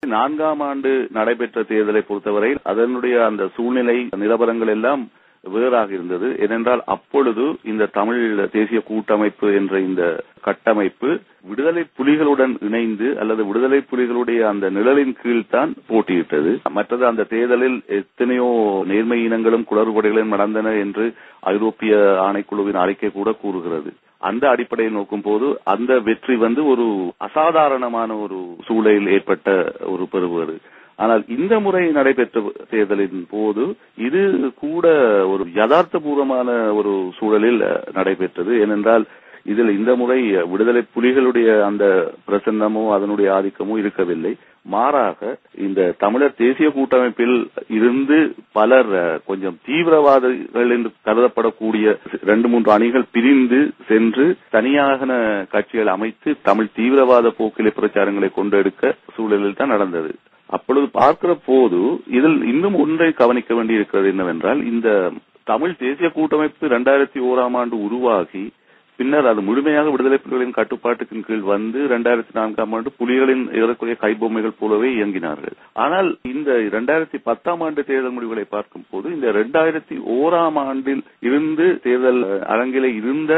2004ஆம் ஆண்டு நடைபெற்ற தேர்தலை பொறுத்தவரை அதனுடைய அந்த சூழ்நிலை நிலவரங்கள் எல்லாம் வேறாக இருந்தது. ஏனென்றால் அப்பொழுது இந்த தமிழ் தேசிய கூட்டமைப்பு என்ற இந்த கட்டமைப்பு விடுதலை புலிகளுடன் இணைந்து அல்லது விடுதலை புலிகளுடைய அந்த நிழலின் கீழ்தான் போட்டியிட்டது. மற்றது அந்த தேர்தலில் எத்தனையோ நேர்மை இனங்களும் குளறுபடிகளும் நடந்தன என்று ஐரோப்பிய ஆணைக்குழுவின் அறிக்கை கூட கூறுகிறது. அந்த அடிப்படையை நோக்கும் போது அந்த வெற்றி ஒரு அசாதாரணமான ஒரு சூழலில் ஏற்பட்ட ஒரு பெறுவது. ஆனால் இந்த முறை நடைபெற்ற தேர்தலின் போது இது கூட ஒரு யதார்த்தபூர்வமான ஒரு சூழலில் நடைபெற்றது. ஏனென்றால் இதில் இந்த முறை விடுதலை புலிகளுடைய அந்த பிரசன்னமோ அதனுடைய ஆதிக்கமோ இருக்கவில்லை. மாறாக இந்த தமிழர் தேசிய கூட்டமைப்பில் இருந்து பலர் கொஞ்சம் தீவிரவாதிகள் என்று கருதப்படக்கூடிய 2-3 அணிகள் பிரிந்து சென்று தனியாக கட்சிகள் அமைத்து தமிழ் தீவிரவாத போக்கிலே பிரச்சாரங்களை கொண்டெடுக்க சூழலில் தான் நடந்தது. அப்பொழுது பார்க்கிற போது இதில் இன்னும் ஒன்றை கவனிக்க வேண்டியிருக்கிறது என்னவென்றால், இந்த தமிழ் தேசிய கூட்டமைப்பு 2001ஆம் ஆண்டு உருவாகி பின்னர் அது முழுமையாக விடுதலை புலிகளின் கட்டுப்பாட்டுக்கு கீழ் 2004ஆம் ஆண்டு புலிகளின் ஏறக்குறைய கைபொம்மைகள் போலவே இயங்கினார்கள். ஆனால் இந்த 2010ஆம் ஆண்டு தேர்தல் முடிவுகளை பார்க்கும் போது இந்த 2001ஆம் ஆண்டில் இருந்து தேர்தல் அரங்கிலே இருந்த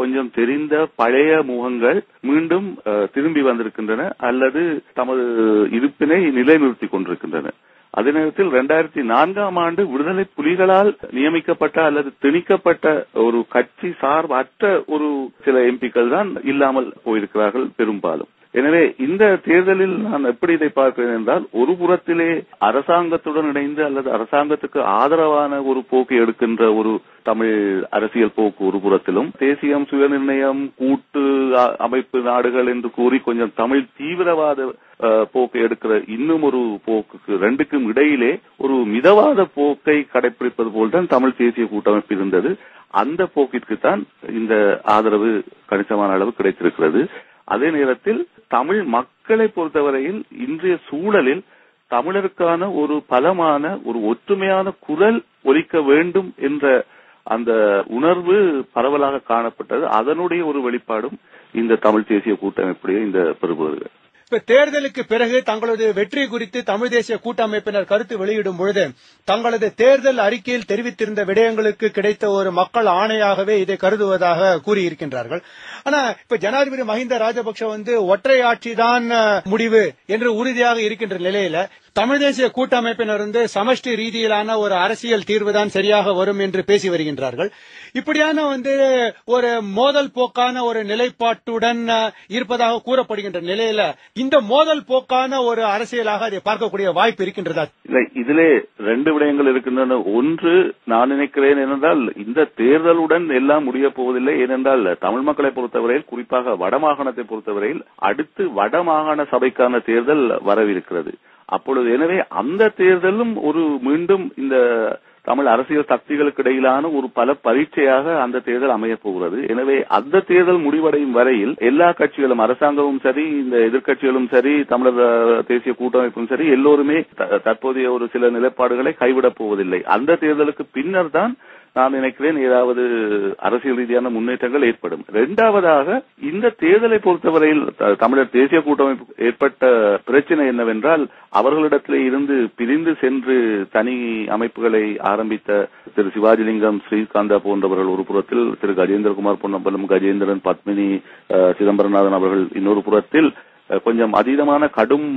கொஞ்சம் தெரிந்த பழைய முகங்கள் மீண்டும் திரும்பி வந்திருக்கின்றன அல்லது தமது இருப்பினை நிலைநிறுத்திக் கொண்டிருக்கின்றன. அதே நேரத்தில் 2004ஆம் ஆண்டு விடுதலை புலிகளால் நியமிக்கப்பட்ட அல்லது திணிக்கப்பட்ட ஒரு கட்சி சார்பற்ற ஒரு சில எம்பிக்கள் தான் இல்லாமல் போயிருக்கிறார்கள் பெரும்பாலும். எனவே இந்த தேர்தலில் நான் எப்படி இதை பார்க்கிறேன் என்றால், ஒரு புறத்திலே அரசாங்கத்துடன் இணைந்து அல்லது அரசாங்கத்துக்கு ஆதரவான ஒரு போக்கு எடுக்கின்ற ஒரு தமிழ் அரசியல் போக்கு ஒரு புறத்திலும், தேசியம், சுயநிர்ணயம், கூட்டு அமைப்பு நாடுகள் என்று கூறி கொஞ்சம் தமிழ் தீவிரவாத போக்கை எடுக்கிற இன்னும் ஒரு போக்குக்கு ரெண்டுக்கும் இடையிலே ஒரு மிதவாத போக்கை கடைபிடிப்பது போல்தான் தமிழ் தேசிய கூட்டமைப்பு இருந்தது. அந்த போக்கிற்குத்தான் இந்த ஆதரவு கணிசமான அளவு கிடைத்திருக்கிறது. அதே நேரத்தில் தமிழ் மக்களை பொறுத்தவரையில் இன்றைய சூழலில் தமிழருக்கான ஒரு பலமான ஒரு ஒற்றுமையான குரல் ஒலிக்க வேண்டும் என்ற அந்த உணர்வு பரவலாக காணப்பட்டது. அதனுடைய ஒரு வெளிப்பாடும் இந்த தமிழ் தேசிய கூட்டமைப்புடைய இந்த பெறுபவர்கள். இப்ப தேர்தலுக்கு பிறகு தங்களது வெற்றி குறித்து தமிழ் தேசிய கூட்டமைப்பினர் கருத்து வெளியிடும் பொழுது தங்களது தேர்தல் அறிக்கையில் தெரிவித்திருந்த விடயங்களுக்கு கிடைத்த ஒரு மக்கள் ஆணையாகவே இதை கருதுவதாக கூறியிருக்கின்றார்கள். ஆனா இப்ப ஜனாதிபதி மஹிந்த ராஜபக்ஷ ஒற்றை ஆட்சிதான் முடிவு என்று உறுதியாக இருக்கின்ற நிலையில தமிழ் தேசிய கூட்டமைப்பினர் சமஷ்டி ரீதியிலான ஒரு அரசியல் தீர்வுதான் சரியாக வரும் என்று பேசி வருகின்றார்கள். இப்படியான ஒரு மோதல் போக்கான ஒரு நிலைப்பாட்டுடன் இருப்பதாக கூறப்படுகின்ற நிலையில இந்த மோதல் போக்கான ஒரு அரசியலாக அதை பார்க்கக்கூடிய வாய்ப்பு இருக்கின்றதா? இல்லை, இதிலே 2 விடயங்கள் இருக்கின்றன. ஒன்று, நான் நினைக்கிறேன் என்றால் இந்த தேர்தலுடன் எல்லாம் முடிய போவதில்லை. ஏனென்றால் தமிழ் மக்களை பொறுத்தவரையில், குறிப்பாக வடமாகாணத்தை பொறுத்தவரையில் அடுத்து வடமாகாண சபைக்கான தேர்தல் வரவிருக்கிறது. அப்பொழுது எனவே அந்த தேர்தலும் ஒரு மீண்டும் இந்த தமிழ் அரசியல் சக்திகளுக்கு இடையிலான ஒரு பல பரீட்சையாக அந்த தேர்தல் அமையப் போகிறது. எனவே அந்த தேர்தல் முடிவடையும் வரையில் எல்லா கட்சிகளும், அரசாங்கமும் சரி, இந்த எதிர்க்கட்சிகளும் சரி, தமிழர் தேசிய கூட்டமைப்பும் சரி, எல்லோருமே தற்போதைய ஒரு சில நிலைப்பாடுகளை கைவிடப் போவதில்லை. அந்த தேர்தலுக்கு பின்னர் தான் நான் நினைக்கிறேன் ஏதாவது அரசியல் ரீதியான முன்னேற்றங்கள் ஏற்படும். 2வதாக, இந்த தேர்தலை பொறுத்தவரையில் தமிழர் தேசிய கூட்டமைப்பு ஏற்பட்ட பிரச்சனை என்னவென்றால், அவர்களிடத்திலே இருந்து பிரிந்து சென்று தனி அமைப்புகளை ஆரம்பித்த திரு சிவாஜிலிங்கம், ஸ்ரீகாந்தா போன்றவர்கள் ஒரு புறத்தில், திரு கஜேந்திரகுமார் பொன்னம்பலம், கஜேந்திரன், பத்மினி, சிதம்பரநாதன் அவர்கள் இன்னொரு புறத்தில் கொஞ்சம் அதீதமான கடும்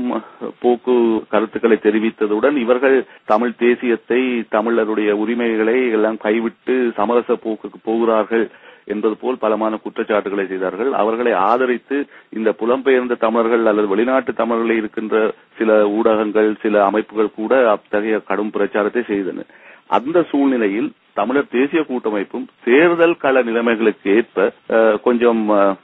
போக்கு கருத்துக்களை தெரிவித்ததுடன் இவர்கள் தமிழ் தேசியத்தை, தமிழருடைய உரிமைகளை எல்லாம் கைவிட்டு சமரச போக்குக்கு போகிறார்கள் என்பது போல் பலமான குற்றச்சாட்டுகளை செய்தார்கள். அவர்களை ஆதரித்து இந்த புலம்பெயர்ந்த தமிழர்கள் அல்லது வெளிநாட்டு தமிழர்களை இருக்கின்ற சில ஊடகங்கள், சில அமைப்புகள் கூட அத்தகைய கடும் பிரச்சாரத்தை செய்தன. அந்த சூழ்நிலையில் தமிழர் தேசிய கூட்டமைப்பும் தேர்தல் கள நிலைமைகளுக்கு ஏற்ப கொஞ்சம்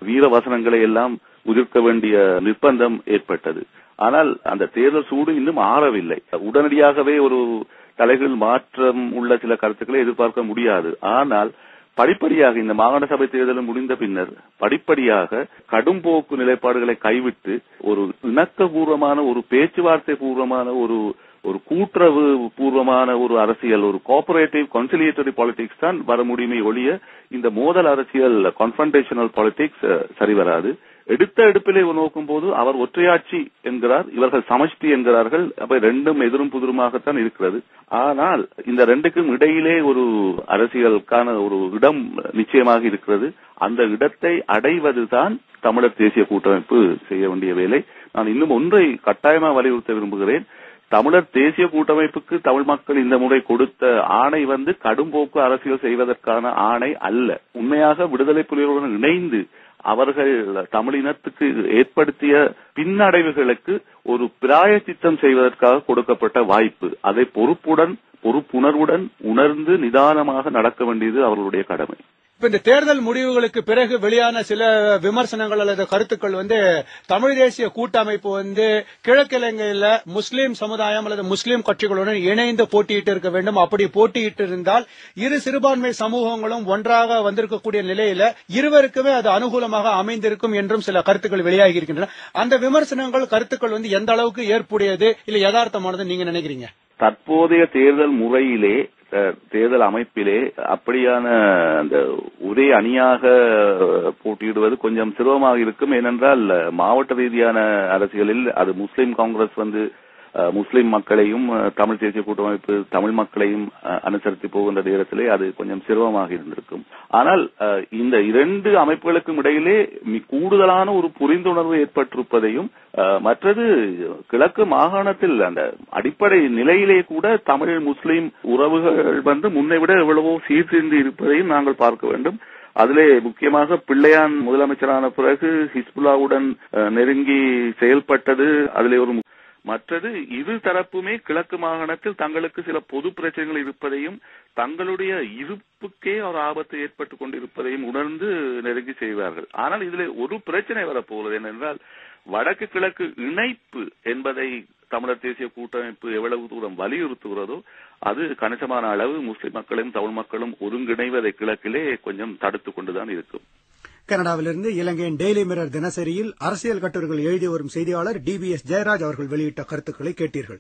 வீர வசனங்களை எல்லாம் உதிர்க்க வேண்டிய நிர்பந்தம் ஏற்பட்டது. ஆனால் அந்த தேர்தல் சூடு இன்னும் ஆறவில்லை. உடனடியாகவே ஒரு தலைகள் மாற்றம் உள்ள சில கருத்துக்களை எதிர்பார்க்க முடியாது. ஆனால் படிப்படியாக இந்த மாகாண சபை தேர்தலும் முடிந்த பின்னர் படிப்படியாக கடும்போக்கு நிலைப்பாடுகளை கைவிட்டு ஒரு இணக்கபூர்வமான, ஒரு பேச்சுவார்த்தை பூர்வமான, ஒரு கூட்டுறவு பூர்வமான ஒரு அரசியல், ஒரு கோஆபரேட்டிவ் கன்சிலியேட்டரி பாலிடிக்ஸ் தான் வர முடியுமே ஒழிய இந்த மோதல் அரசியல், கான்ஃபரன்டேஷனல் பாலிடிக்ஸ் சரிவராது. எடுத்த எடுப்பிலே நோக்கும் போது அவர் ஒற்றையாட்சி என்கிறார், இவர்கள் சமஷ்டி என்கிறார்கள். அப்ப ரெண்டும் எதிரும் புதிருமாகத்தான் இருக்கிறது. ஆனால் இந்த ரெண்டுக்கும் இடையிலே ஒரு அரசியலுக்கான ஒரு இடம் நிச்சயமாக இருக்கிறது. அந்த இடத்தை அடைவதுதான் தமிழர் தேசிய கூட்டமைப்பு செய்ய வேண்டிய வேலை. நான் இன்னும் ஒன்றை கட்டாயமாக வலியுறுத்த விரும்புகிறேன். தமிழர் தேசிய கூட்டமைப்புக்கு தமிழ் மக்கள் இந்த முறை கொடுத்த ஆணை கடும்போக்கு அரசியல் செய்வதற்கான ஆணை அல்ல. உண்மையாக விடுதலை புலிகளுடன் இணைந்து அவர்கள் தமிழினத்துக்கு ஏற்படுத்திய பின்னடைவுகளுக்கு ஒரு பிராயச்சித்தம் செய்வதற்காக கொடுக்கப்பட்ட வாய்ப்பு. அதை பொறுப்புணர்வுடன் உணர்ந்து நிதானமாக நடக்க வேண்டியது அவர்களுடைய கடமை. இப்ப இந்த தேர்தல் முடிவுகளுக்கு பிறகு வெளியான சில விமர்சனங்கள் அல்லது கருத்துக்கள் தமிழ் தேசிய கூட்டமைப்பு கிழக்கிழங்கையில முஸ்லீம் சமுதாயம் அல்லது முஸ்லீம் கட்சிகளுடன் இணைந்து போட்டியிட்டு இருக்க வேண்டும். அப்படி போட்டியிட்டு இருந்தால் இரு சிறுபான்மை சமூகங்களும் ஒன்றாக வந்திருக்கக்கூடிய நிலையில இருவருக்குமே அது அனுகூலமாக அமைந்திருக்கும் என்றும் சில கருத்துக்கள் வெளியாகி இருக்கின்றன. அந்த விமர்சனங்கள் கருத்துக்கள் எந்த அளவுக்கு ஏற்புடையது இல்ல யதார்த்தமானது நீங்க நினைக்கிறீங்க? தற்போதைய தேர்தல் முறையிலே, தேர்தல் அமைப்பிலே அப்படியான அந்த ஒரே அணியாக போட்டியிடுவது கொஞ்சம் சிரமமாக இருக்கும். ஏனென்றால் மாவட்ட ரீதியான அரசியலில் அது முஸ்லிம் காங்கிரஸ் முஸ்லிம் மக்களையும் தமிழ் தேசிய கூட்டமைப்பு தமிழ் மக்களையும் அனுசரித்து போகின்ற நேரத்திலே அது கொஞ்சம் சிரமமாக இருந்திருக்கும். ஆனால் இந்த இரண்டு அமைப்புகளுக்கும் இடையிலே கூடுதலான ஒரு புரிந்துணர்வு ஏற்பட்டிருப்பதையும், மற்றது கிழக்கு மாகாணத்தில் அந்த அடிப்படை நிலையிலே கூட தமிழ் முஸ்லிம் உறவுகள் முன்னை விட எவ்வளவோ சீர்திருந்தி இருப்பதையும் நாங்கள் பார்க்க வேண்டும். அதிலே முக்கியமாக பிள்ளையான் முதலமைச்சரான பிறகு ஹிஸ்புல்லாவுடன் நெருங்கி செயல்பட்டது அதிலே ஒரு. மற்றது இரு தரப்புமே கிழக்கு மாகாணத்தில் தங்களுக்கு சில பொது பிரச்சனைகள் இருப்பதையும் தங்களுடைய இருப்புக்கே ஒரு ஆபத்து ஏற்பட்டுக் கொண்டிருப்பதையும் உணர்ந்து நெருங்கி செய்வார்கள். ஆனால் இதில் ஒரு பிரச்சனை வரப்போகிறது என்னென்றால், வடக்கு கிழக்கு இணைப்பு என்பதை தமிழர் தேசிய கூட்டமைப்பு எவ்வளவு தூரம் வலியுறுத்துகிறதோ அது கணிசமான அளவு முஸ்லிம் மக்களும் தமிழ் மக்களும் ஒருங்கிணைவதை கிழக்கிலே கொஞ்சம் தடுத்துக் கொண்டுதான் இருக்கும். கனடாவிலிருந்து இலங்கையின் டெய்லி மிரர் தினசரியில் அரசியல் கட்டுரைகள் எழுதி வரும் செய்தியாளர் DBS ஜெயராஜ் அவர்கள் வெளியிட்ட கருத்துக்களை கேட்டீர்கள்.